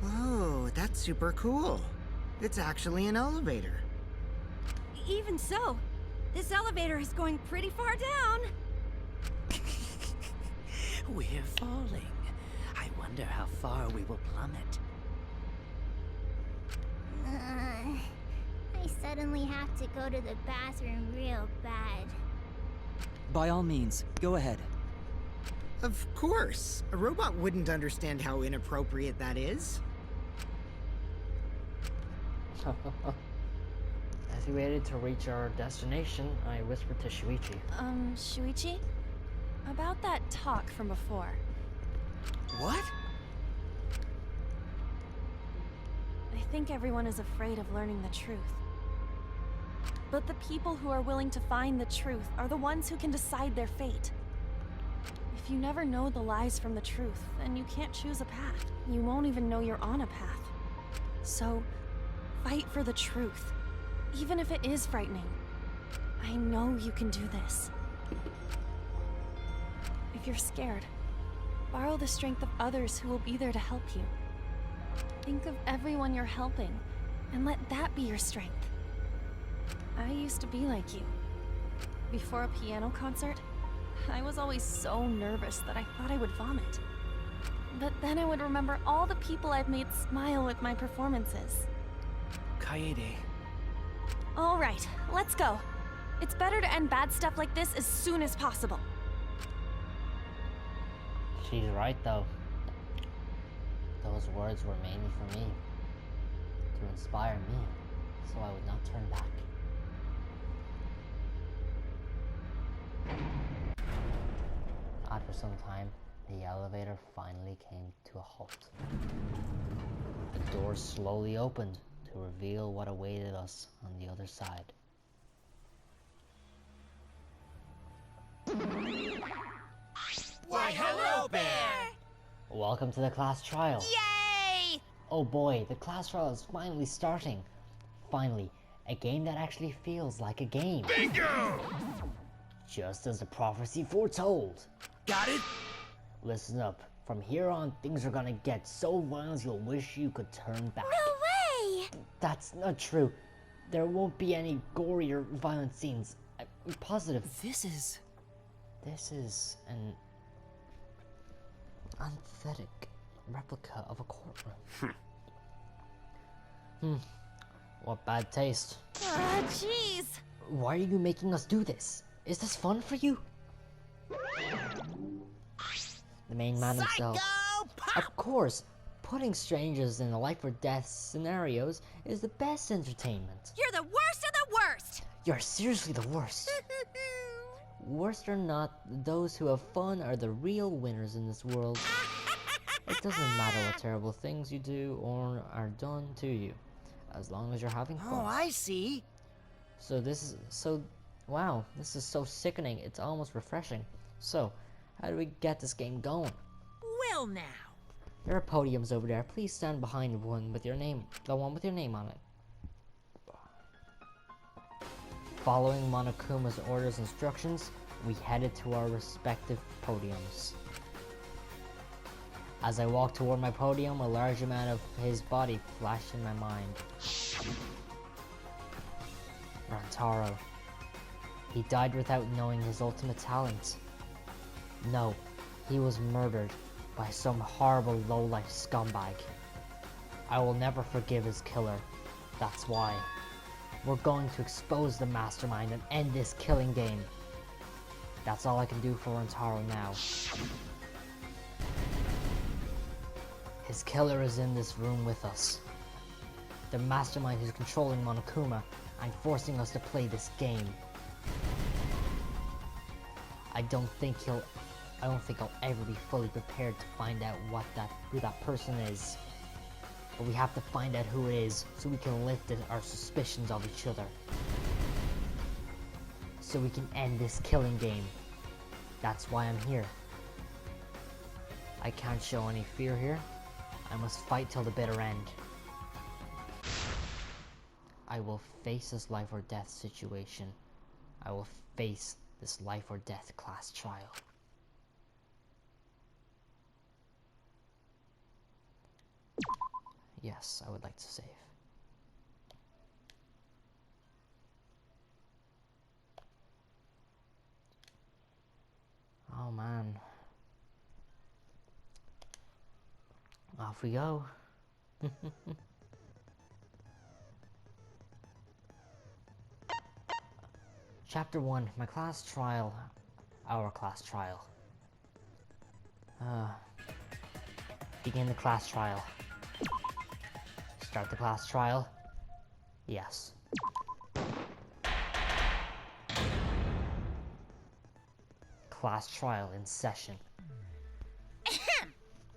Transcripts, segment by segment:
Oh, that's super cool. It's actually an elevator. Even so, this elevator is going pretty far down. We're falling. I wonder how far we will plummet. I suddenly have to go to the bathroom real bad. By all means, go ahead. Of course. A robot wouldn't understand how inappropriate that is. As we waited to reach our destination, I whispered to Shuichi. Shuichi? About that talk from before. What? I think everyone is afraid of learning the truth. But the people who are willing to find the truth are the ones who can decide their fate. If you never know the lies from the truth, then you can't choose a path. You won't even know you're on a path. So, fight for the truth, even if it is frightening. I know you can do this. If you're scared, borrow the strength of others who will be there to help you. Think of everyone you're helping, and let that be your strength. I used to be like you. Before a piano concert, I was always so nervous that I thought I would vomit. But then I would remember all the people I've made smile with my performances. Kaede. All right, let's go. It's better to end bad stuff like this as soon as possible. She's right, though. Those words were mainly for me, to inspire me, so I would not turn back. After some time, the elevator finally came to a halt. The door slowly opened to reveal what awaited us on the other side. Why, hello, Bear! Welcome to the class trial. Yay! Oh boy, the class trial is finally starting. Finally, a game that actually feels like a game. Bingo! Just as the prophecy foretold. Got it? Listen up. From here on, things are gonna get so violent you'll wish you could turn back. No way! That's not true. There won't be any gory or violent scenes. I'm positive. This is This an authentic replica of a courtroom. What bad taste. Ah, jeez! Why are you making us do this? Is this fun for you? The main man himself. Of course, putting strangers in a life or death scenarios is the best entertainment. You're the worst of the worst! You're seriously the worst. Worse or not, those who have fun are the real winners in this world. It doesn't matter what terrible things you do or are done to you, as long as you're having fun. Oh, I see. Wow, this is so sickening, it's almost refreshing. So, how do we get this game going? Well now. There are podiums over there. Please stand behind the one with your name on it. Following Monokuma's orders and instructions, we headed to our respective podiums. As I walked toward my podium, a large amount of his body flashed in my mind. Rantaro. He died without knowing his ultimate talent. No, he was murdered by some horrible lowlife scumbag. I will never forgive his killer. That's why. We're going to expose the mastermind and end this killing game. That's all I can do for Rantaro now. His killer is in this room with us. The mastermind is controlling Monokuma and forcing us to play this game. I don't think I'll ever be fully prepared to find out who that person is. But we have to find out who it is so we can lift our suspicions of each other. So we can end this killing game. That's why I'm here. I can't show any fear here. I must fight till the bitter end. I will face this life or death situation. I will face this life or death class trial. Yes, I would like to save. Oh man. Off we go. Chapter 1, my class trial. Our class trial. Begin the class trial. Start the class trial. Yes. Class trial in session. Ahem.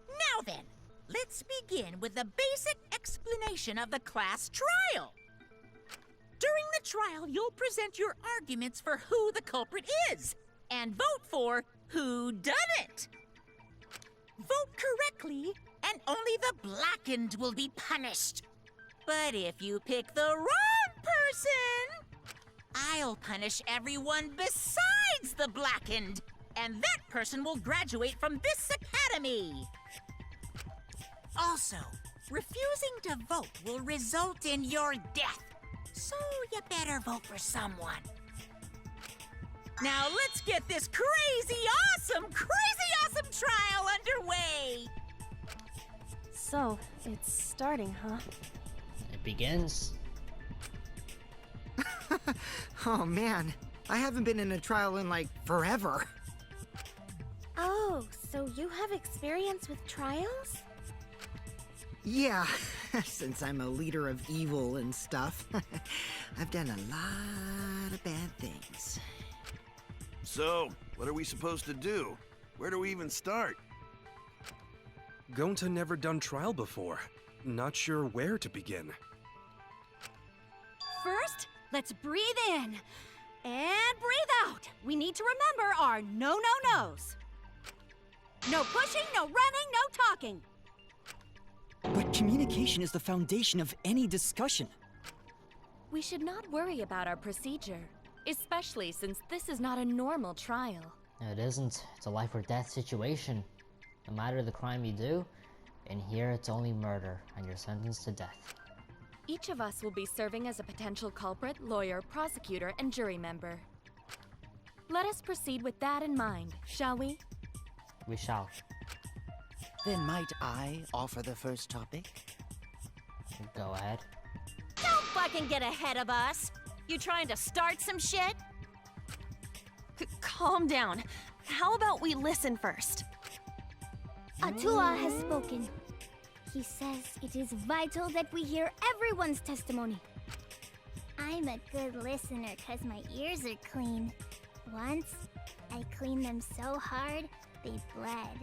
Now then, let's begin with the basic explanation of the class trial. During the trial, you'll present your arguments for who the culprit is, and vote for who done it. Vote correctly, and only the blackened will be punished. But if you pick the wrong person, I'll punish everyone besides the blackened, and that person will graduate from this academy. Also, refusing to vote will result in your death, so you better vote for someone. Now let's get this crazy awesome trial underway! So, it's starting, huh? It begins. Oh man, I haven't been in a trial in like forever. Oh, so you have experience with trials? Yeah, since I'm a leader of evil and stuff, I've done a lot of bad things. So, what are we supposed to do? Where do we even start? Gonta never done trial before. Not sure where to begin. First, let's breathe in and breathe out. We need to remember our no-no-nos. No pushing, no running, no talking. But communication is the foundation of any discussion. We should not worry about our procedure, especially since this is not a normal trial. It isn't. It's a life or death situation. No matter the crime you do, in here it's only murder, and you're sentenced to death. Each of us will be serving as a potential culprit, lawyer, prosecutor, and jury member. Let us proceed with that in mind, shall we? We shall. Then might I offer the first topic? Go ahead. Don't fucking get ahead of us. You trying to start some shit? Calm down. How about we listen first? Atua has spoken. He says it is vital that we hear everyone's testimony. I'm a good listener because my ears are clean. Once, I cleaned them so hard, they bled.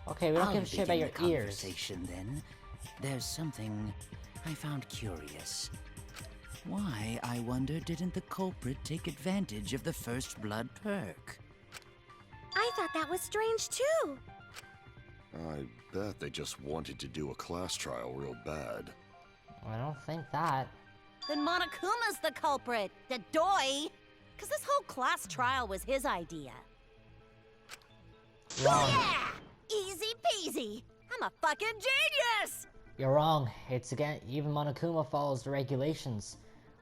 Okay, we don't I'll give a shit about begin your the ears. conversation then. There's something I found curious. Why, I wonder, didn't the culprit take advantage of the first blood perk? I thought that was strange too. I bet they just wanted to do a class trial real bad. I don't think that. Then Monokuma's the culprit, the doy. Cause this whole class trial was his idea. Wrong. Yeah! Easy peasy. I'm a fucking genius! You're wrong. It's again, even Monokuma follows the regulations.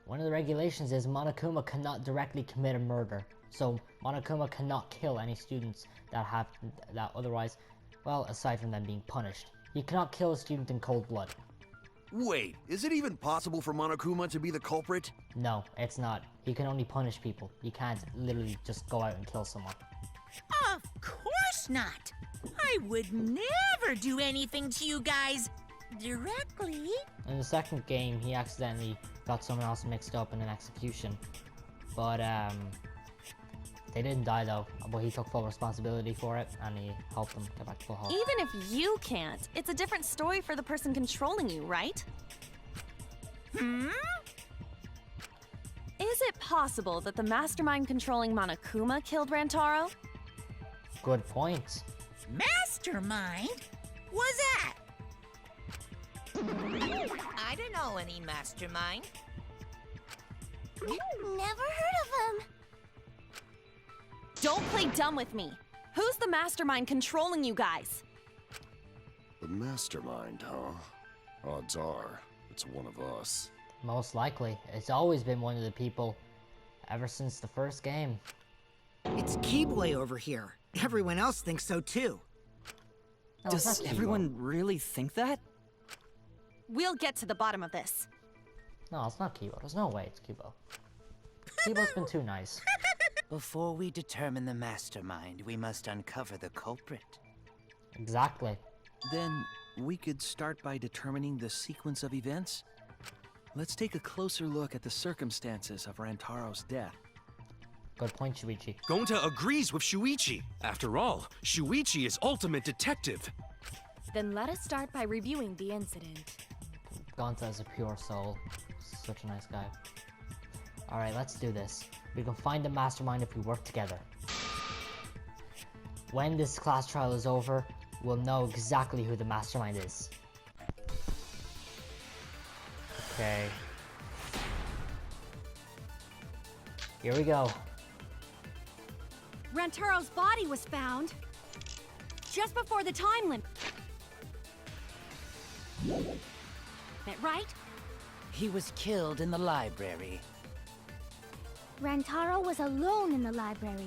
One of the regulations is Monokuma cannot directly commit a murder. So Monokuma cannot kill any students that otherwise, well, aside from them being punished. He cannot kill a student in cold blood. Wait, is it even possible for Monokuma to be the culprit? No, it's not. He can only punish people. He can't literally just go out and kill someone. Of course not. I would never do anything to you guys directly. In the second game, he accidentally got someone else mixed up in an execution. But, they didn't die though, but he took full responsibility for it, and he helped them get back to full health. Even if you can't, it's a different story for the person controlling you, right? Hmm? Is it possible that the mastermind controlling Monokuma killed Rantaro? Good point. Mastermind? Was that? I don't know any mastermind. Never heard of him. Don't play dumb with me. Who's the mastermind controlling you guys? The mastermind, huh? Odds are, it's one of us. Most likely. It's always been one of the people, ever since the first game. It's Keyboy over here. Everyone else thinks so too. No, it's Does not Kibo. everyone really think that? We'll get to the bottom of this. No, it's not Kibo. There's no way it's Kibo. Kibo's been too nice. Before we determine the mastermind, we must uncover the culprit. Exactly. Then we could start by determining the sequence of events. Let's take a closer look at the circumstances of Rantaro's death. Good point, Shuichi. Gonta agrees with Shuichi. After all, Shuichi is ultimate detective. Then let us start by reviewing the incident. Gonta is a pure soul. Such a nice guy. Alright, let's do this. We can find the mastermind if we work together. When this class trial is over, we'll know exactly who the mastermind is. Okay. Here we go. Rantaro's body was found just before the time limit. Right? He was killed in the library. Rantaro was alone in the library.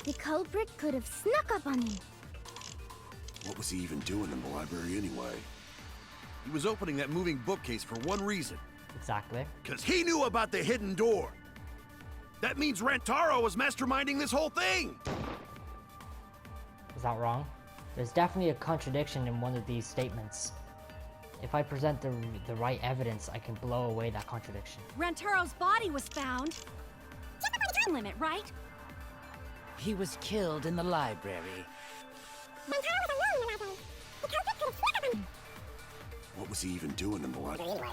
The culprit could have snuck up on him. What was he even doing in the library anyway? He was opening that moving bookcase for one reason. Exactly. Because he knew about the hidden door. That means Rantaro was masterminding this whole thing! Is that wrong? There's definitely a contradiction in one of these statements. If I present the right evidence, I can blow away that contradiction. Rantaro's body was found just before the time limit, right? He was killed in the library. What was he even doing in the library anyway?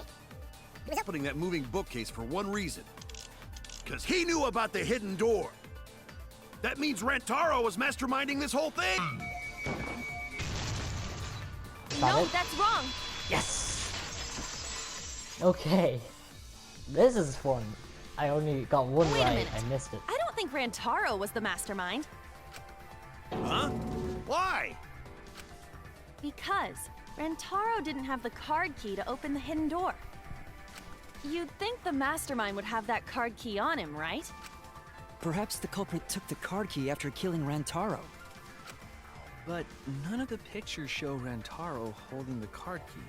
He was opening that moving bookcase for one reason. Because he knew about the hidden door. That means Rantaro was masterminding this whole thing! No, that's wrong! Yes! Okay. This is fun. I only got one Wait a right. minute. I missed it. I don't think Rantaro was the mastermind. Huh? Why? Because Rantaro didn't have the card key to open the hidden door. You'd think the mastermind would have that card key on him, right? Perhaps the culprit took the card key after killing Rantaro. But none of the pictures show Rantaro holding the card key.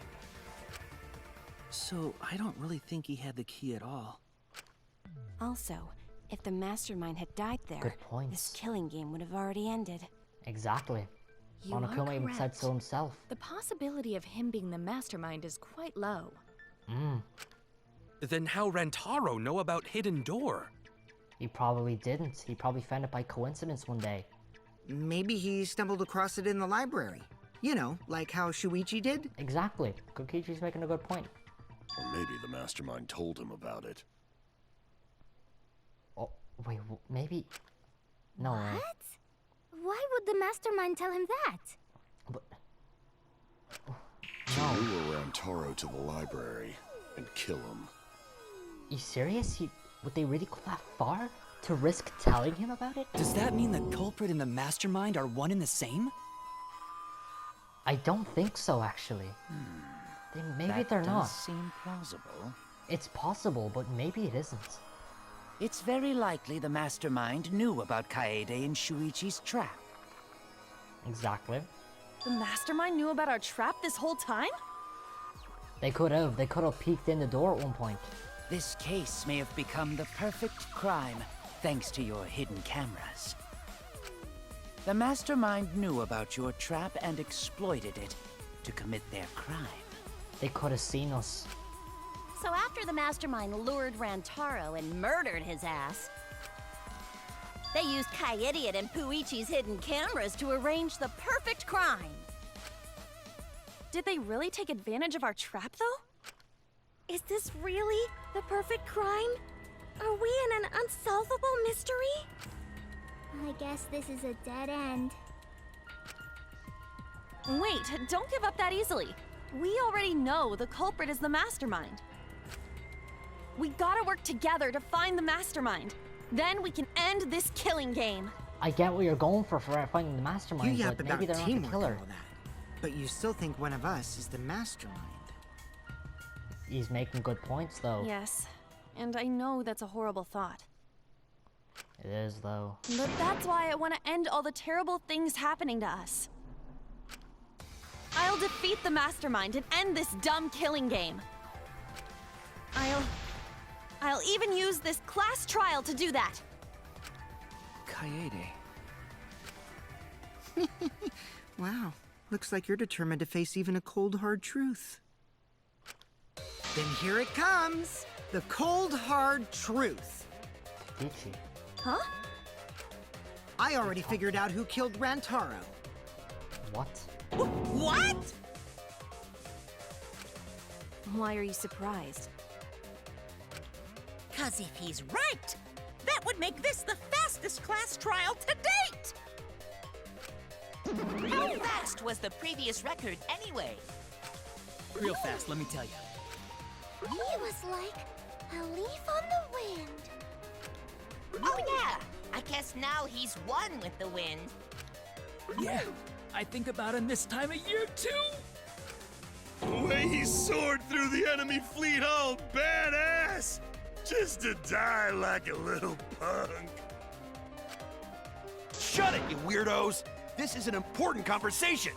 So I don't really think he had the key at all. Also, if the mastermind had died there, Good points. this killing game would have already ended. Exactly. You are Monokuma even said correct. so himself. The possibility of him being the mastermind is quite low. Mm. Then how Rantaro know about hidden door? He probably didn't. He probably found it by coincidence one day. Maybe he stumbled across it in the library. You know, like how Shuichi did? Exactly. Kokichi's making a good point. Or maybe the mastermind told him about it. Oh, wait, maybe... No way. What? Why would the mastermind tell him that? But... To No. lure Rantaro to the library and kill him. You serious? Would they really go that far? To risk telling him about it? Does that mean the culprit and the mastermind are one and the same? I don't think so, actually. Maybe they're That not. does seem plausible. It's possible, but maybe it isn't. It's very likely the mastermind knew about Kaede and Shuichi's trap. Exactly. The mastermind knew about our trap this whole time? They could have peeked in the door at one point. This case may have become the perfect crime thanks to your hidden cameras. The mastermind knew about your trap and exploited it to commit their crime. They could have seen us. So after the mastermind lured Rantaro and murdered his ass, they used Kaidiot and Puichi's hidden cameras to arrange the perfect crime. Did they really take advantage of our trap, though? Is this really the perfect crime? Are we in an unsolvable mystery? I guess this is a dead end. Wait, don't give up that easily. We already know the culprit is the mastermind. We gotta work together to find the mastermind. Then we can end this killing game. I get what you're going for finding the You mastermind, yap but about maybe they're not the teamwork and killer. all that. But you still think one of us is the mastermind. He's making good points, though. Yes, and I know that's a horrible thought. It is, though. But that's why I want to end all the terrible things happening to us. I'll defeat the mastermind and end this dumb killing game. I'll even use this class trial to do that. Kaede. Wow, looks like you're determined to face even a cold, hard truth. Then here it comes, the cold, hard truth. Ichi. Huh? I already figured out who killed Rantaro. What? What? Why are you surprised? 'Cause if he's right, that would make this the fastest class trial to date! How fast was the previous record anyway? Real fast, let me tell you. He was like a leaf on the wind. Oh yeah, I guess now he's one with the wind. Yeah, I think about him this time of year too. The way he soared through the enemy fleet, all badass! Just to die like a little punk. Shut it, you weirdos! This is an important conversation!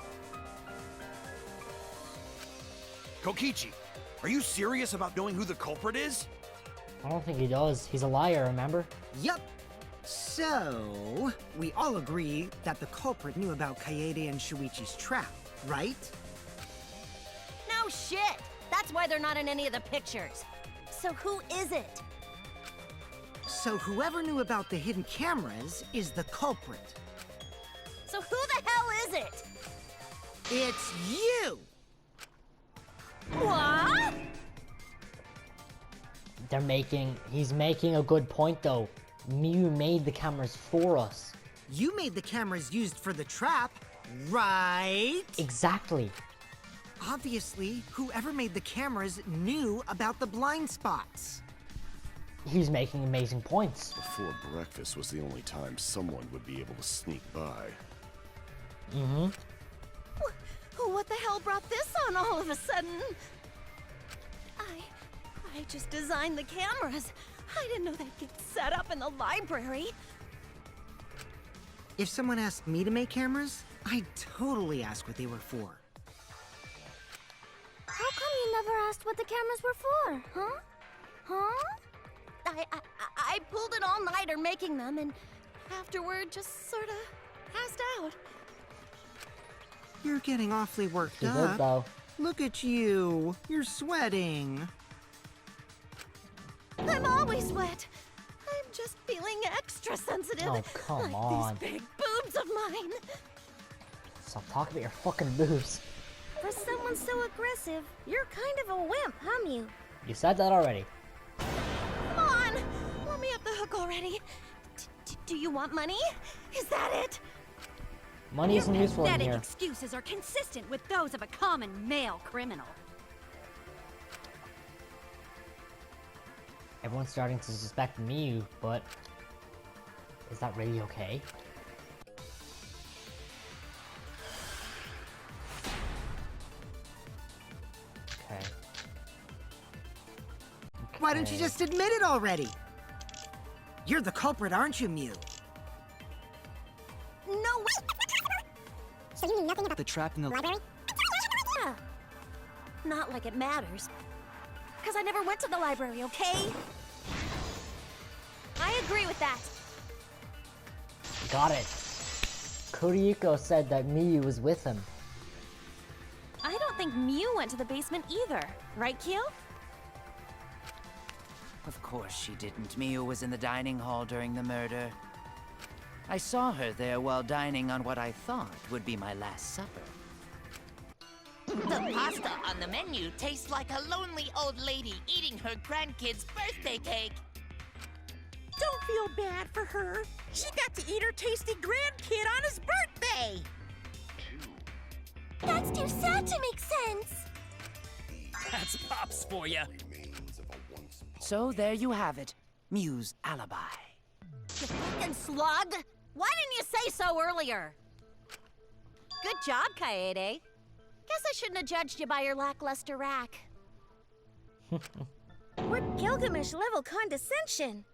Kokichi, are you serious about knowing who the culprit is? I don't think he does. He's a liar, remember? Yup. So, we all agree that the culprit knew about Kaede and Shuichi's trap, right? No shit! That's why they're not in any of the pictures. So who is it? So whoever knew about the hidden cameras is the culprit. So who the hell is it? It's you! What? He's making a good point, though. You made the cameras for us. You made the cameras used for the trap, right? Exactly. Obviously, whoever made the cameras knew about the blind spots. He's making amazing points. Before breakfast was the only time someone would be able to sneak by. Mm-hmm. What the hell brought this on all of a sudden? I just designed the cameras. I didn't know they'd get set up in the library. If someone asked me to make cameras, I'd totally ask what they were for. How come you never asked what the cameras were for, huh? Huh? I pulled an all-nighter making them, and afterward just sort of passed out. You're getting awfully worked He up. did, though. Look at you. You're sweating. I'm always wet. I'm just feeling extra sensitive. Oh, come like on. these big boobs of mine. Stop talking about your fucking boobs. For someone so aggressive, you're kind of a wimp, huh, Mew? You said that already. Come on! Let me off the hook already. Do you want money? Is that it? Money isn't useful in Pathetic here. excuses are consistent with those of a common male criminal. Everyone's starting to suspect Mew, but is that really okay? Okay. Why don't you Okay. just admit it already? You're the culprit, aren't you, Mew? No way! So you knew nothing about The trap in the library? Yeah. Not like it matters. Because I never went to the library, okay? I agree with that. Got it. Kuriko said that Miyu was with him. I don't think Mew went to the basement either. Right, Keel? Of course she didn't. Miu was in the dining hall during the murder. I saw her there while dining on what I thought would be my last supper. The pasta on the menu tastes like a lonely old lady eating her grandkid's birthday cake. Don't feel bad for her. She got to eat her tasty grandkid on his birthday. That's too sad to make sense. That's Pops for you. So there you have it. Miu's alibi. You fucking slug! Why didn't you say so earlier? Good job, Kaede. Guess I shouldn't have judged you by your lackluster rack. What Gilgamesh-level condescension?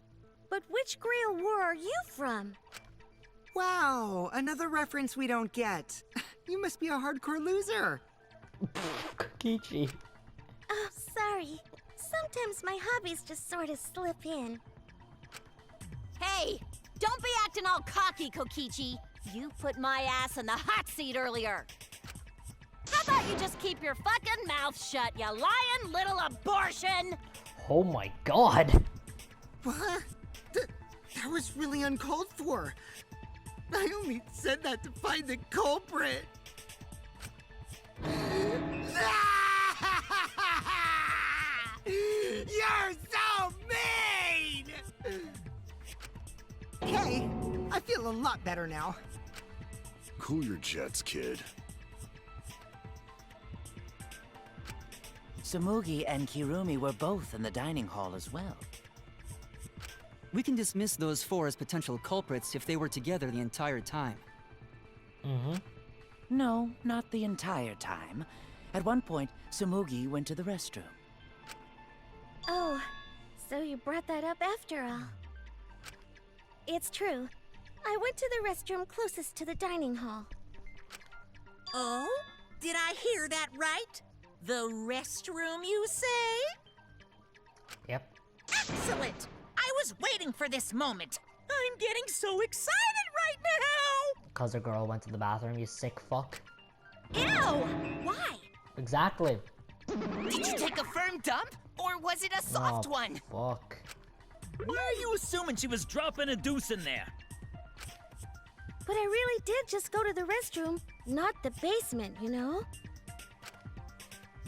But which Grail War are you from? Wow, another reference we don't get. You must be a hardcore loser. Kichi. Oh, sorry. Sometimes my hobbies just sort of slip in. Hey! Don't be acting all cocky, Kokichi! You put my ass in the hot seat earlier! How about you just keep your fucking mouth shut, you lying little abortion! Oh my god! What? That was really uncalled for. I only said that to find the culprit. You're so mean! Hey, I feel a lot better now. Cool your jets, kid. Sumugi and Kirumi were both in the dining hall as well. We can dismiss those four as potential culprits if they were together the entire time. Mm-hmm. No, not the entire time. At one point, Sumugi went to the restroom. Oh, so you brought that up after all. It's true. I went to the restroom closest to the dining hall. Oh? Did I hear that right? The restroom, you say? Yep. Excellent! I was waiting for this moment. I'm getting so excited right now! Because a girl went to the bathroom, you sick fuck. Ew! Why? Exactly. Did you take a firm dump? Or was it a soft one? Fuck. Why are you assuming she was dropping a deuce in there? But I really did just go to the restroom, not the basement, you know?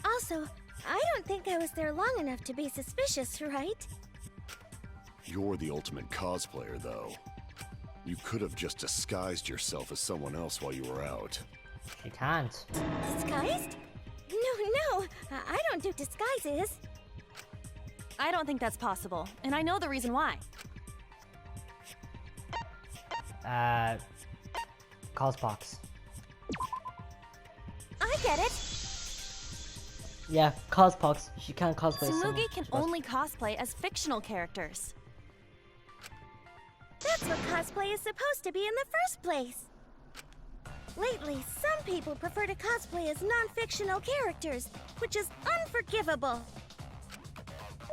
Also, I don't think I was there long enough to be suspicious, right? You're the ultimate cosplayer, though. You could have just disguised yourself as someone else while you were out. She can't. Disguised? No, I don't do disguises. I don't think that's possible, and I know the reason why. Cospox. I get it! Yeah, Cospox. She can't cosplay Tsumugi can only cosplay as fictional characters. That's what cosplay is supposed to be in the first place. Lately, some people prefer to cosplay as non-fictional characters, which is unforgivable.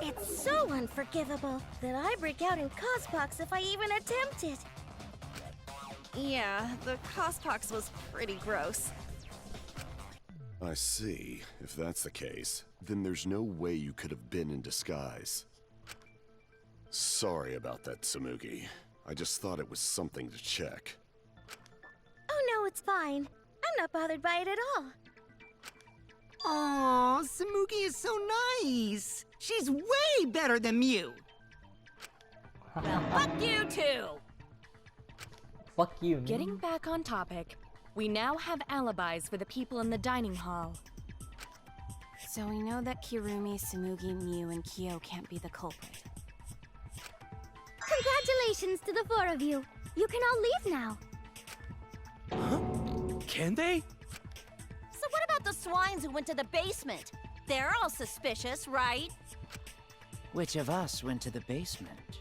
It's so unforgivable that I break out in cospox if I even attempt it. Yeah, the cospox was pretty gross. I see. If that's the case, then there's no way you could have been in disguise. What? Exactly. What are you assuming? She was dropping a deuce in there? She was. She was. Sorry about that, Samugi. I just thought it was something to check. Oh no, it's fine. I'm not bothered by it at all. Aw, Samugi is so nice. She's way better than Mew. Well, fuck you too! Fuck you. Getting back on topic, we now have alibis for the people in the dining hall. So we know that Kirumi, Samugi, Mew, and Kyo can't be the culprit. Congratulations to the four of you. You can all leave now. Can they? So what about the swines who went to the basement? They're all suspicious, right? Which of us went to the basement?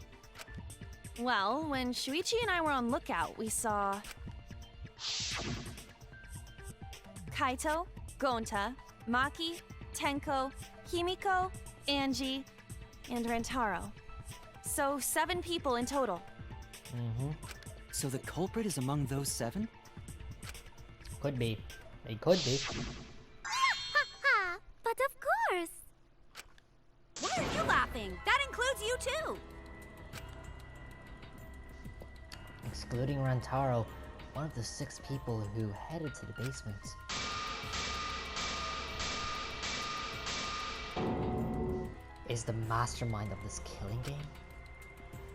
Well, when Shuichi and I were on lookout, we saw Kaito, Gonta, Maki, Tenko, Himiko, Angie, and Rantaro. So 7 people in total. So the culprit is among those 7? Could be. It could be. Ha! But of course! Why are you laughing? That includes you too! Excluding Rantaro, one of the 6 people who headed to the basement. Is the mastermind of this killing game?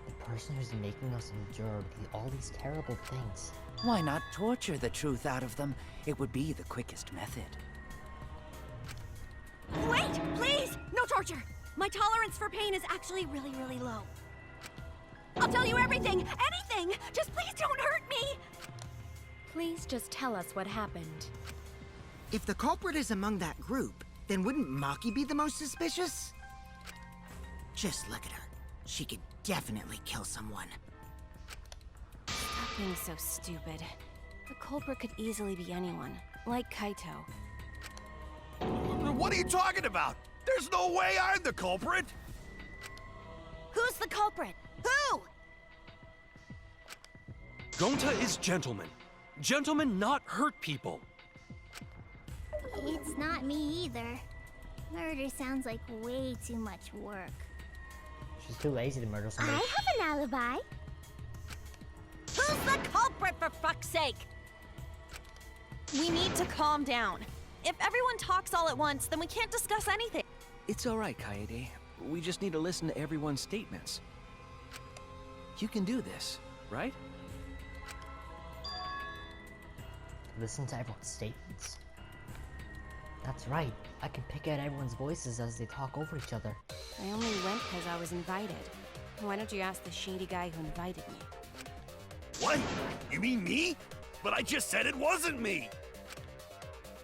The person who's making us endure all these terrible things. Why not torture the truth out of them? It would be the quickest method. Wait, please! No torture! My tolerance for pain is actually really, really low. I'll tell you everything! Anything! Just please don't hurt me! Please just tell us what happened. If the culprit is among that group, then wouldn't Maki be the most suspicious? Just look at her. She could definitely kill someone. Stop being so stupid. The culprit could easily be anyone, like Kaito. What are you talking about? There's no way I'm the culprit! Who's the culprit? Who? Gonta is gentleman. Gentlemen not hurt people. It's not me either. Murder sounds like way too much work. She's too lazy to murder I somebody. have an alibi. Who's the culprit, for fuck's sake? We need to calm down. If everyone talks all at once, then we can't discuss anything. It's alright, Kaede. We just need to listen to everyone's statements. You can do this, right? Listen to everyone's statements. That's right. I can pick out everyone's voices as they talk over each other. I only went because I was invited. Why don't you ask the shady guy who invited me? What? You mean me? But I just said it wasn't me!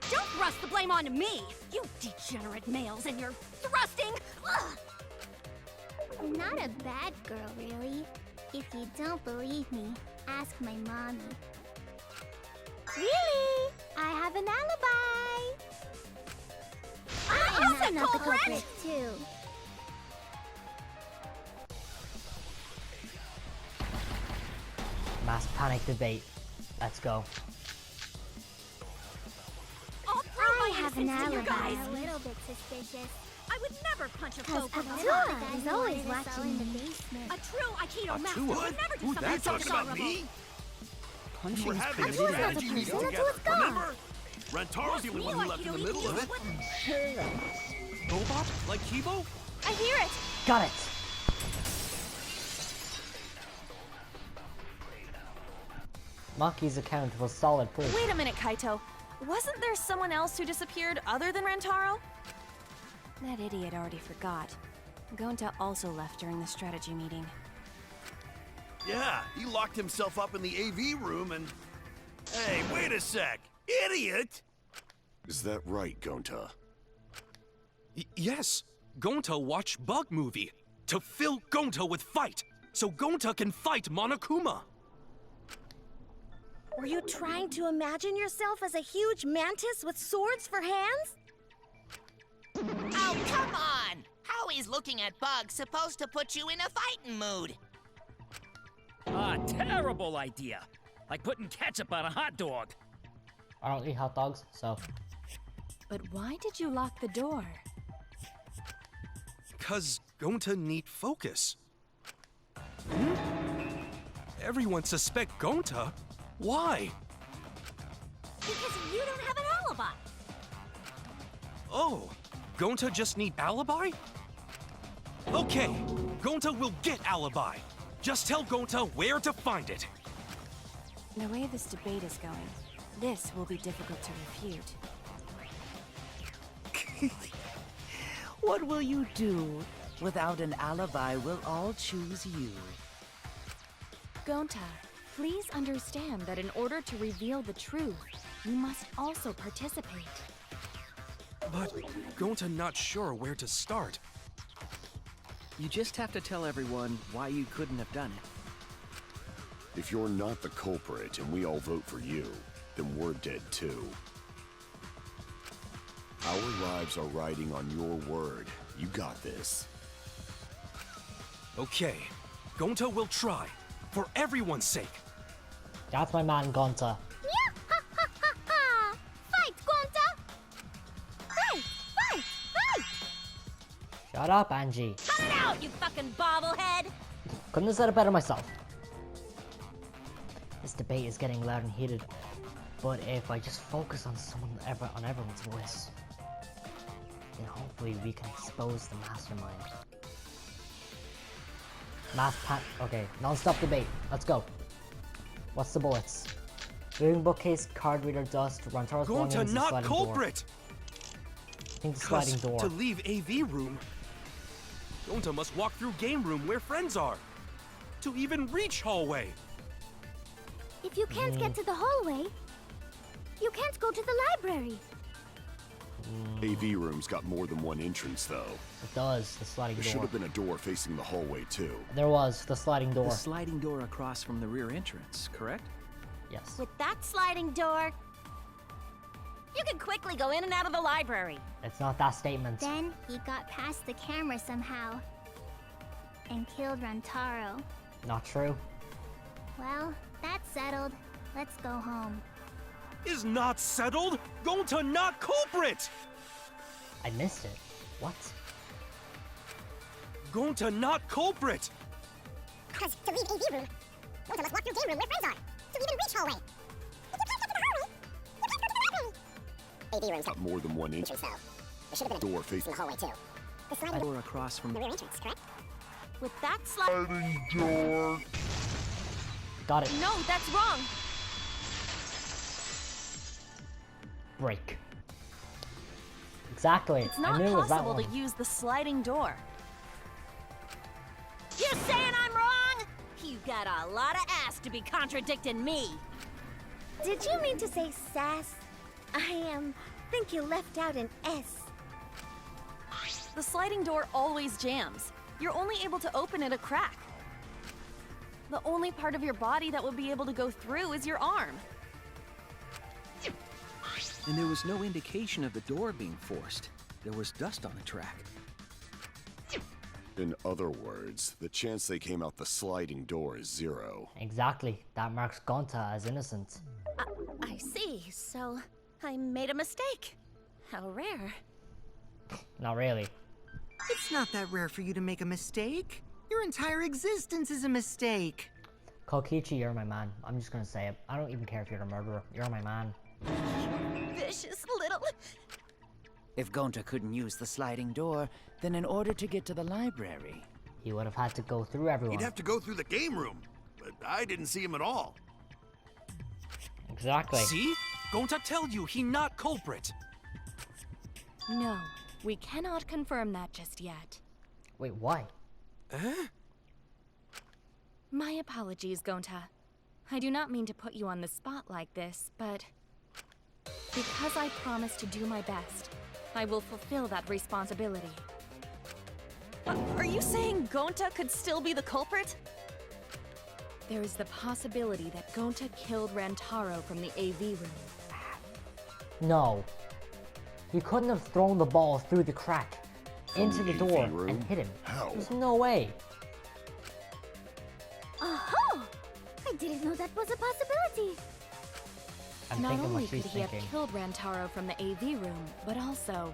Don't thrust the blame onto me! You degenerate males and your thrusting! Ugh. I'm not a bad girl, really. If you don't believe me, ask my mommy. Really? I have an alibi! I'm not the culprit, too. Mass panic debate. Let's go. I have an alibi. A little bit suspicious. I would never punch a foe Because from Atua is always watching the basement. A true Aikido master Atua? would never do Who's something that so talking about dishonorable. me? Punching We're is having a permitted. strategy meeting Atua's together, gone. remember? Rantaro's the only one who left in the middle of it. Robot? Like Kibo? I hear it! Got it! Maki's account was solid proof. Wait a minute, Kaito. Wasn't there someone else who disappeared other than Rantaro? That idiot already forgot. Gonta also left during the strategy meeting. Yeah, he locked himself up in the AV room and... Hey, wait a sec! Idiot! Is that right, Gonta? Yes. Gonta watched Bug Movie to fill Gonta with fight, so Gonta can fight Monokuma. Were you trying to imagine yourself as a huge mantis with swords for hands? Oh, come on! How is looking at bugs supposed to put you in a fighting mood? Ah, terrible idea. Like putting ketchup on a hot dog. I don't eat hot dogs, so. But why did you lock the door? 'Cause Gonta need focus. Everyone suspect Gonta? Why? Because you don't have an alibi. Oh, Gonta just need alibi? Okay, Gonta will get alibi. Just tell Gonta where to find it. The way this debate is going, this will be difficult to refute. What will you do? Without an alibi, we'll all choose you. Gonta, please understand that in order to reveal the truth, you must also participate. But Gonta not sure where to start. You just have to tell everyone why you couldn't have done it. If you're not the culprit and we all vote for you, then we're dead too. Our lives are riding on your word. You got this. Okay, Gonta will try. For everyone's sake. That's my man, Gonta. Fight, Gonta! Fight! Fight! Fight! Shut up, Angie. Cut it out, you fucking bobblehead! Couldn't have said it better myself. This debate is getting loud and heated, but if I just focus on on everyone's voice, then hopefully we can expose the mastermind. Okay, non-stop debate. Let's go. What's the bullets? Moving bookcase, card reader, dust, Rantaro's belongings, Gonta and not sliding culprit! Door. I think the sliding door. To leave AV room, Gonta must walk through game room where friends are. To even reach hallway. If you can't get to the hallway, you can't go to the library. AV room's got more than one entrance, though. It does, the sliding There door. should have been a door facing the hallway, too. There was, the sliding door. The sliding door across from the rear entrance, correct? Yes. With that sliding door, you can quickly go in and out of the library. It's not that statement. Then he got past the camera somehow and killed Rantaro. Not true. Well, that's settled. Let's go home. Is not settled? Gonta not culprit! I missed it. What? Gonta not culprit! Because to leave AV room, Gonta must walk through game room where friends are. To even reach hallway. If you can't get to the hallway, you can't go to the library. AV room's got More than one entrance, though. There should have been a door facing the hallway too. The sliding Door across from the rear entrance, correct? With that sliding door. Got it. No, that's wrong. Break. Exactly. It's I not knew it was that possible to one. use the sliding door. You saying I'm wrong? You got a lot of ass to be contradicting me. Did you mean to say sass? I think you left out an S. The sliding door always jams. You're only able to open it a crack. The only part of your body that will be able to go through is your arm. And there was no indication of the door being forced. There was dust on the track. In other words, the chance they came out the sliding door is 0. Exactly. That marks Gonta as innocent. I see. So, I made a mistake. How rare. Not really. It's not that rare for you to make a mistake. Your entire existence is a mistake. Kokichi, you're my man. I'm just gonna say it. I don't even care if you're a murderer. You're my man. Vicious little... If Gonta couldn't use the sliding door, then in order to get to the library... He would have had to go through everyone. He'd have to go through the game room, but I didn't see him at all. Exactly. See? Gonta tell you he not culprit. No, we cannot confirm that just yet. Wait, why? My apologies, Gonta. I do not mean to put you on the spot like this, but... because I promised to do my best, I will fulfill that responsibility. Are you saying Gonta could still be the culprit? There is the possibility that Gonta killed Rantaro from the AV room. No. He couldn't have thrown the ball through the crack into the door and hit him. How? There's no way. Oh! I didn't know that was a possibility. I'm Not thinking only what could she's he have thinking. killed Rantaro from the AV room, but also...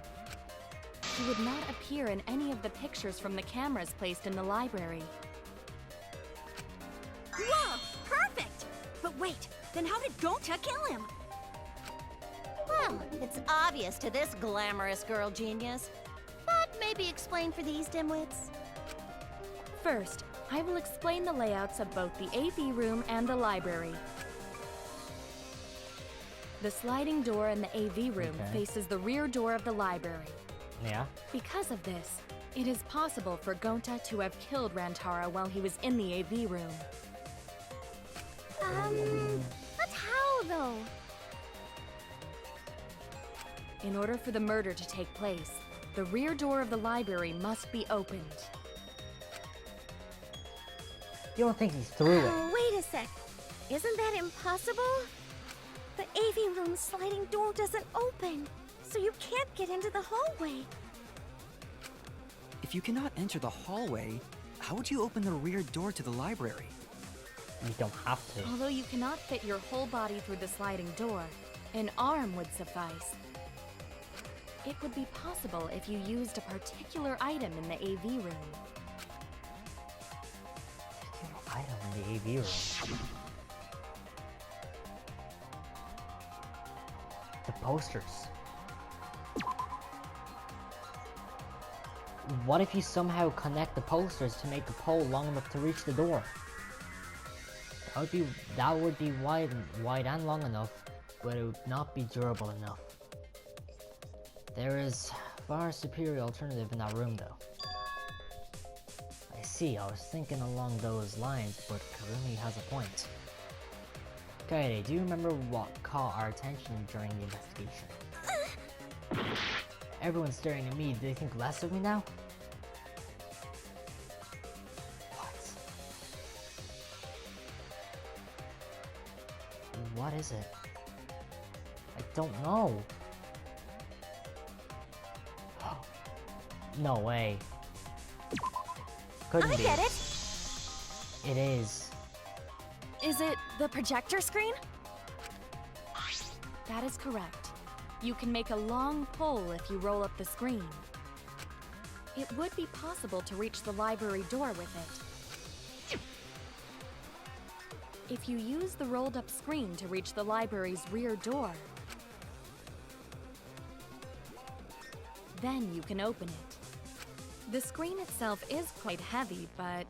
he would not appear in any of the pictures from the cameras placed in the library. Then how did Gonta kill him? Well, it's obvious to this glamorous girl genius. But maybe explain for these dimwits. First, I will explain the layouts of both the AV room and the library. The sliding door in the AV room faces the rear door of the library. Yeah. Because of this, it is possible for Gonta to have killed Rantaro while he was in the AV room. But how though? In order for the murder to take place, the rear door of the library must be opened. You don't think he's through it? Oh, wait a sec. Isn't that impossible? The AV room's sliding door doesn't open, so you can't get into the hallway. If you cannot enter the hallway, how would you open the rear door to the library? You don't have to. Although you cannot fit your whole body through the sliding door, an arm would suffice. It would be possible if you used a particular item in the AV room. Item in the AV room. The posters. What if you somehow connect the posters to make the pole long enough to reach the door? That would be wide and long enough, but it would not be durable enough. There is a far superior alternative in that room though. I see, I was thinking along those lines, but Karumi has a point. Kaede, do you remember what caught our attention during the investigation? Everyone's staring at me, do they think less of me now? What is it? I don't know. No way. Couldn't be. I get it. It is. Is it the projector screen? That is correct. You can make a long pole if you roll up the screen. It would be possible to reach the library door with it. If you use the rolled up screen to reach the library's rear door, then you can open it. The screen itself is quite heavy, but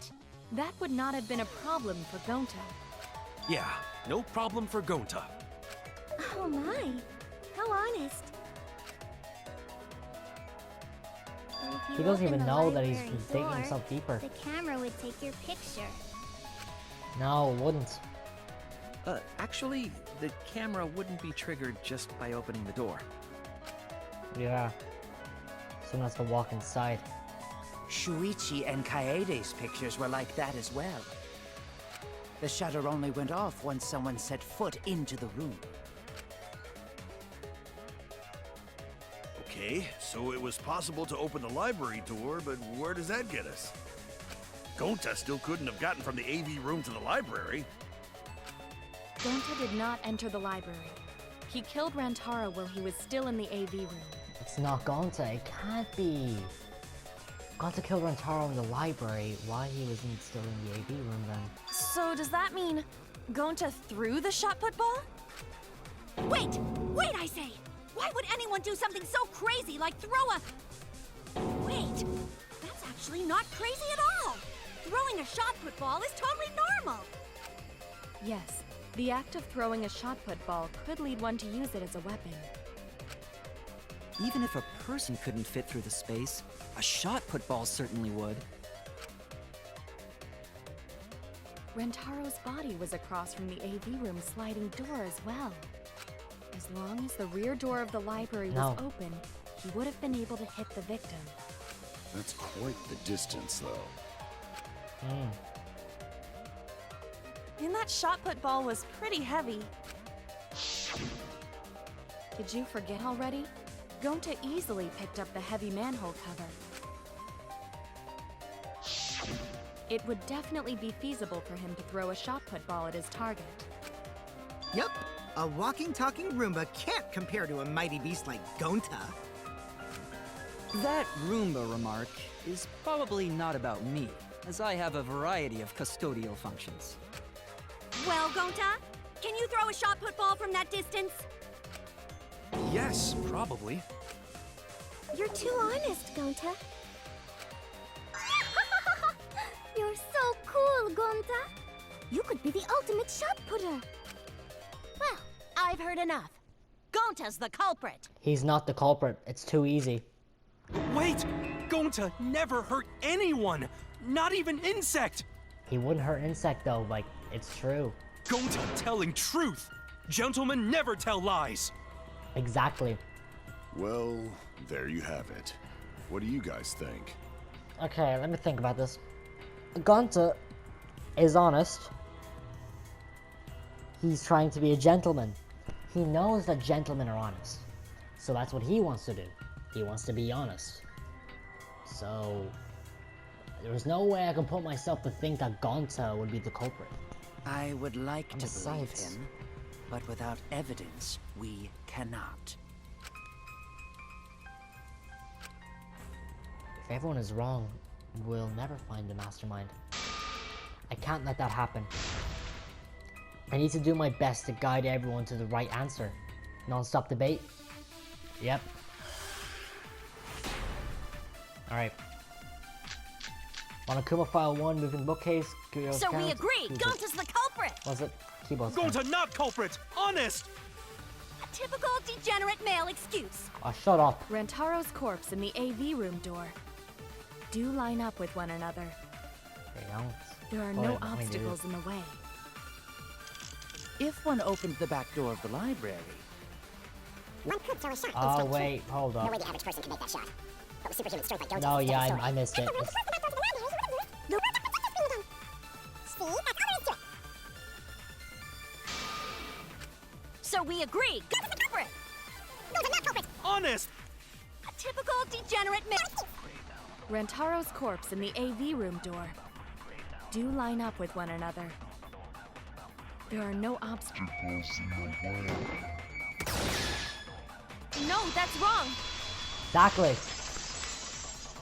that would not have been a problem for Gonta. Yeah, no problem for Gonta. Oh my, how honest. He doesn't even know that he's digging himself deeper. The camera would take your picture. No, it wouldn't. Actually, the camera wouldn't be triggered just by opening the door. Yeah. Someone has to walk inside. Shuichi and Kaede's pictures were like that as well. The shutter only went off once someone set foot into the room. Okay, so it was possible to open the library door, but where does that get us? Gonta still couldn't have gotten from the AV room to the library. Gonta did not enter the library. He killed Rantaro while he was still in the AV room. It's not Gonta, it can't be. Gonta killed Rantaro in the library while he was still in the AV room then. So does that mean Gonta threw the shot put ball? Wait! Wait, I say! Why would anyone do something so crazy like throw a... Wait! That's actually not crazy at all! Throwing a shot put ball is totally normal! Yes, the act of throwing a shot put ball could lead one to use it as a weapon. Even if a person couldn't fit through the space, a shot put ball certainly would. Rantaro's body was across from the AV room sliding door as well. As long as the rear door of the library was open, he would have been able to hit the victim. That's quite the distance, though. And that shot put ball was pretty heavy. Did you forget already? Gonta easily picked up the heavy manhole cover. It would definitely be feasible for him to throw a shot put ball at his target. Yup, a walking, talking Roomba can't compare to a mighty beast like Gonta. That Roomba remark is probably not about me, as I have a variety of custodial functions. Well, Gonta, Can you throw a shot put ball from that distance? Yes, probably. You're too honest, Gonta. You're so cool, Gonta. You could be the ultimate shot putter. Well, I've heard enough. Gonta's the culprit. He's not the culprit. It's too easy. Wait! Gonta never hurt anyone! Not even Insect! He wouldn't hurt Insect though, like, it's true. Gonta telling truth! Gentlemen never tell lies! Exactly. Well, there you have it. What do you guys think? Okay, let me think about this. Gonta is honest. He's trying to be a gentleman. He knows that gentlemen are honest. So that's what he wants to do. He wants to be honest. So there's no way I can put myself to think that Gonta would be the culprit. I would like to believe Besides- him, but without evidence, we cannot. If everyone is wrong, we'll never find the mastermind. I can't let that happen. I need to do my best to guide everyone to the right answer. Non-stop debate? Yep. Alright. On Akuma File 1, moving bookcase. Kurio's So we count. agree, Who's it? Gonta's the culprit. Was it? Kibo's count. Gonta not culprit! Honest! A typical degenerate male excuse. Oh, shut up. Rantaro's corpse in the AV room door. Do line up with one another. They don't. There are Oh, no wait, let me do obstacles this. in the way. If one opened the back door of the library, One could throw a shot. Oh, wait, hold No up. way the average person can make that shot. But with superhuman strength like Gonta, No, it's a yeah, different I missed it. story. See, that's all there is to it. So we agree, Gonta's the culprit. Gonta not culprit. Honest! A typical degenerate male. Rantaro's corpse in the AV room door. Do line up with one another. There are no obstacles in the way. No, that's wrong. Exactly.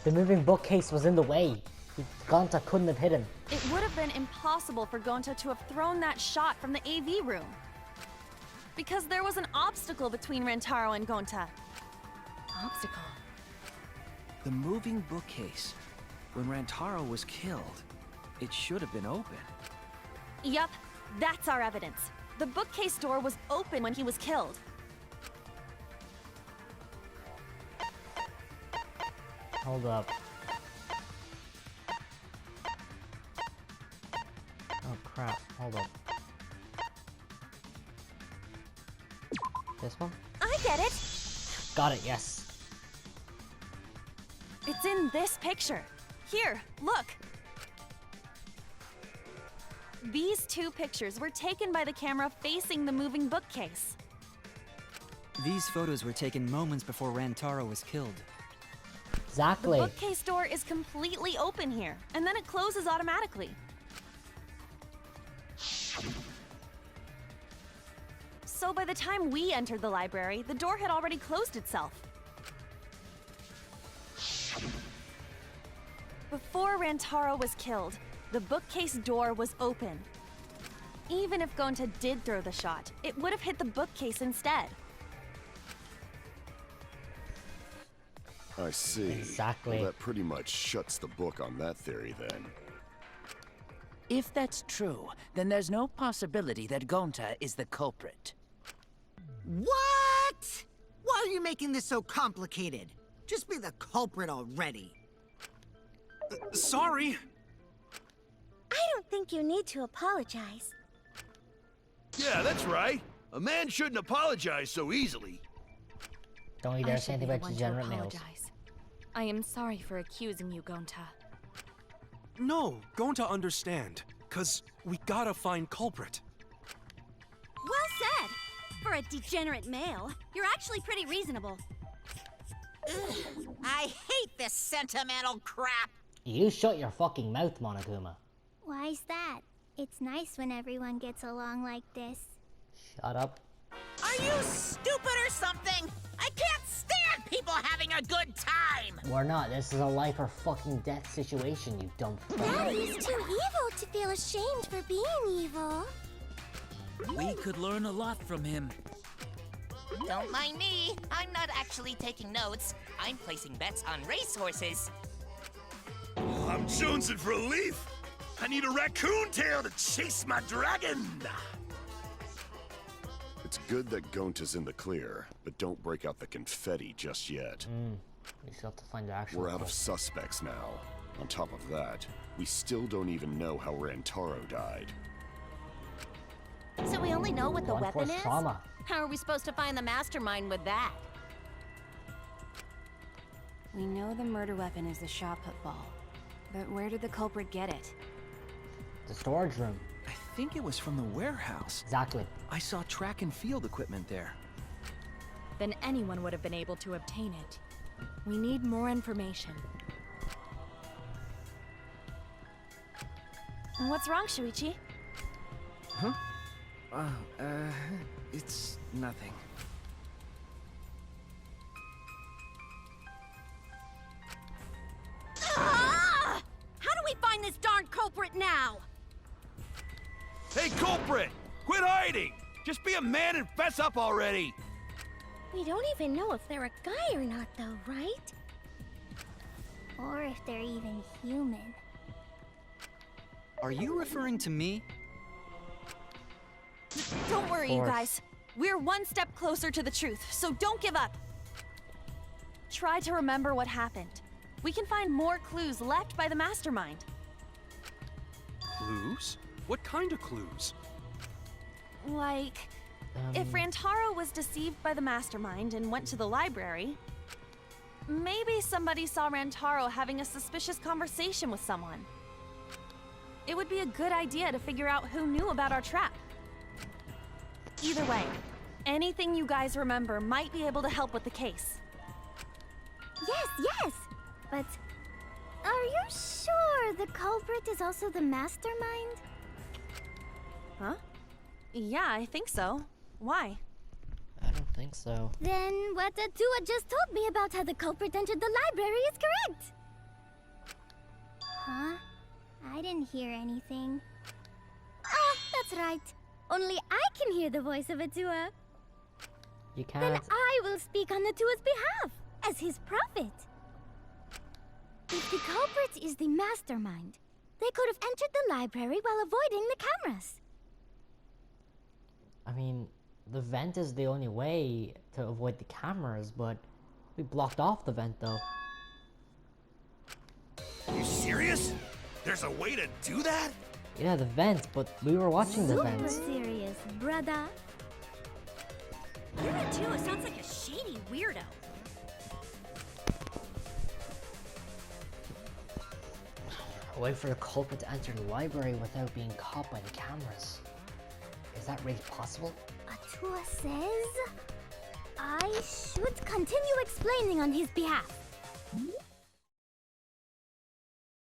The moving bookcase was in the way. Gonta couldn't have hit him. It would have been impossible for Gonta to have thrown that shot from the AV room. Because there was an obstacle between Rantaro and Gonta. Obstacle? The moving bookcase. When Rantaro was killed, it should have been open. Yup, that's our evidence. The bookcase door was open when he was killed. Hold up. Oh crap, hold up. This one? I get it! Got it, yes. It's in this picture. Here, look. These two pictures were taken by the camera facing the moving bookcase. These photos were taken moments before Rantaro was killed. Exactly. The bookcase door is completely open here, and then it closes automatically. So by the time we entered the library, the door had already closed itself. Before Rantaro was killed, the bookcase door was open. Even if Gonta did throw the shot, it would have hit the bookcase instead. I see. Exactly. Well, that pretty much shuts the book on that theory then. if that's true, then there's no possibility that Gonta is the culprit. What? Why are you making this so complicated? Just be the culprit already. Sorry. I don't think you need to apologize. Yeah, that's right. A man shouldn't apologize so easily. Don't you I dare should say anything be the about one to degenerate males. apologize. I am sorry for accusing you, Gonta. No, going to understand. 'Cause we gotta find culprit. Well said! For a degenerate male, you're actually pretty reasonable. Ugh, I hate this sentimental crap. You shut your fucking mouth, Monokuma. Why's that? It's nice when everyone gets along like this. Shut up. Are you stupid or something? I can't stand people having a good time. We're not. This is a life or fucking death situation, you dumb fuck. Daddy's too evil to feel ashamed for being evil. We could learn a lot from him. Don't mind me. I'm not actually taking notes. I'm placing bets on racehorses. I'm jonesing for a leaf. I need a raccoon tail to chase my dragon. It's good that Gonta's in the clear, but don't break out the confetti just yet. We still have to find the actual We're out of cult. suspects now. On top of that, we still don't even know how Rantaro died. So we only know what the Blunt weapon force is? trauma. How are we supposed to find the mastermind with that? We know the murder weapon is the shot put ball. But where did the culprit get it? The storage room. I think it was from the warehouse. Exactly. I saw track and field equipment there. Then anyone would have been able to obtain it. We need more information. What's wrong, Shuichi? Huh? It's nothing. Ah! How do we find this darn culprit now? Hey, culprit! Quit hiding! Just be a man and fess up already! We don't even know if they're a guy or not, though, right? Or if they're even human. Are you referring to me? Don't worry, you course. guys. We're one step closer to the truth, so don't give up. Try to remember what happened. We can find more clues left by the mastermind. Clues? What kind of clues? Like, if Rantaro was deceived by the mastermind and went to the library, maybe somebody saw Rantaro having a suspicious conversation with someone. It would be a good idea to figure out who knew about our trap. Either way, anything you guys remember might be able to help with the case. Yes! But are you sure the culprit is also the mastermind? Huh? Yeah, I think so. Why? I don't think so. Then what Atua just told me about how the culprit entered the library is correct! Huh? I didn't hear anything. Oh, that's right. Only I can hear the voice of Atua. You Then can't. I will speak on Atua's behalf, as his prophet. If the culprit is the mastermind, they could have entered the library while avoiding the cameras. I mean, the vent is the only way to avoid the cameras, but we blocked off the vent though. You serious? There's a way to do that? Yeah, the vent, but we were watching the Super vent. serious, brother. Your Atua sounds like a shady weirdo. A way for the culprit to enter the library without being caught by the cameras. Is that really possible? Atua says I should continue explaining on his behalf.